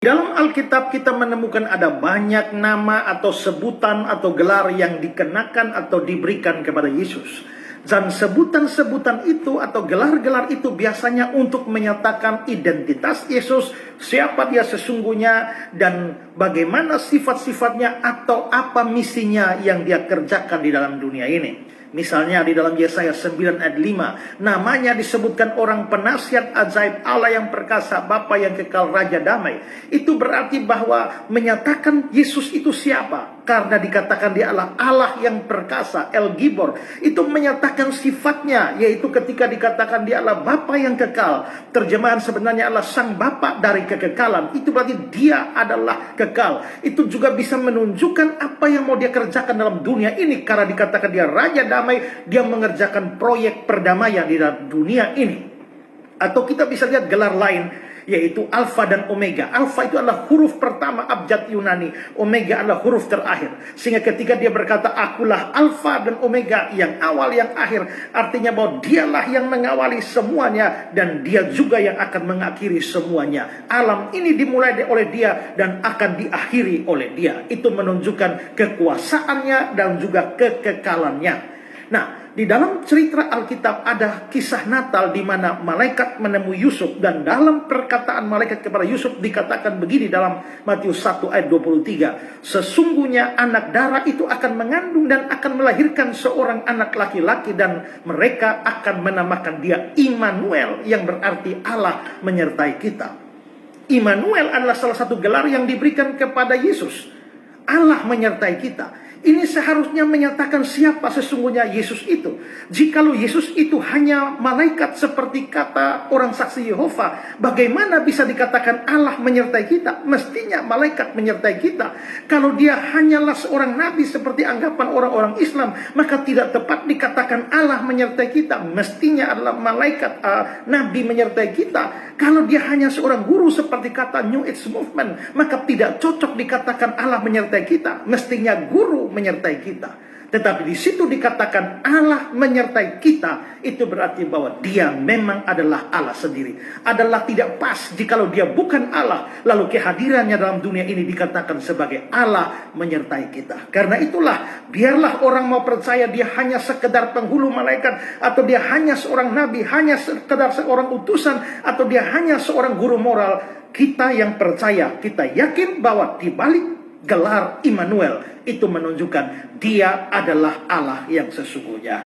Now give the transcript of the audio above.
Dalam Alkitab kita menemukan ada banyak nama atau sebutan atau gelar yang dikenakan atau diberikan kepada Yesus. Dan sebutan-sebutan itu atau gelar-gelar itu biasanya untuk menyatakan identitas Yesus, siapa dia sesungguhnya, dan bagaimana sifat-sifatnya atau apa misinya yang dia kerjakan di dalam dunia ini. Misalnya di dalam Yesaya 9 ayat 5, namanya disebutkan orang penasihat ajaib, Allah yang perkasa, Bapa yang kekal, Raja damai. Itu berarti bahwa menyatakan Yesus itu siapa? Karena dikatakan dia adalah Allah yang perkasa, El Gibor. Itu menyatakan sifatnya, yaitu ketika dikatakan dia adalah Bapa yang kekal. Terjemahan sebenarnya adalah Sang Bapa dari kekekalan. Itu berarti dia adalah kekal. Itu juga bisa menunjukkan apa yang mau dia kerjakan dalam dunia ini. Karena dikatakan dia Raja damai, dia mengerjakan proyek perdamaian di dalam dunia ini. Atau kita bisa lihat gelar lain, yaitu Alfa dan Omega. Alfa itu adalah huruf pertama abjad Yunani, Omega adalah huruf terakhir. Sehingga ketika dia berkata akulah Alfa dan Omega, yang awal yang akhir, artinya bahwa dialah yang mengawali semuanya dan dia juga yang akan mengakhiri semuanya. Alam ini dimulai oleh dia dan akan diakhiri oleh dia. Itu menunjukkan kekuasaannya dan juga kekekalannya. Nah, di dalam cerita Alkitab ada kisah Natal di mana malaikat menemui Yusuf, dan dalam perkataan malaikat kepada Yusuf dikatakan begini dalam Matius 1 ayat 23. Sesungguhnya anak darah itu akan mengandung dan akan melahirkan seorang anak laki-laki, dan mereka akan menamakan dia Immanuel, yang berarti Allah menyertai kita. Immanuel adalah salah satu gelar yang diberikan kepada Yesus. Allah menyertai kita. Ini seharusnya menyatakan siapa sesungguhnya Yesus itu. Jikalau Yesus itu hanya malaikat seperti kata orang saksi Yehova, bagaimana bisa dikatakan Allah menyertai kita? Mestinya malaikat menyertai kita. Kalau dia hanyalah seorang nabi seperti anggapan orang-orang Islam, maka tidak tepat dikatakan Allah menyertai kita. Mestinya adalah malaikat, nabi menyertai kita. Kalau dia hanya seorang guru seperti kata New Age Movement, maka tidak cocok dikatakan Allah menyertai kita. Mestinya guru menyertai kita. Tetapi di situ dikatakan Allah menyertai kita, itu berarti bahwa dia memang adalah Allah sendiri. Adalah tidak pas jikalau dia bukan Allah, lalu kehadirannya dalam dunia ini dikatakan sebagai Allah menyertai kita. Karena itulah, biarlah orang mau percaya dia hanya sekedar penghulu malaikat, atau dia hanya seorang nabi, hanya sekedar seorang utusan, atau dia hanya seorang guru moral. Kita yang percaya, kita yakin bahwa di balik gelar Immanuel itu menunjukkan dia adalah Allah yang sesungguhnya.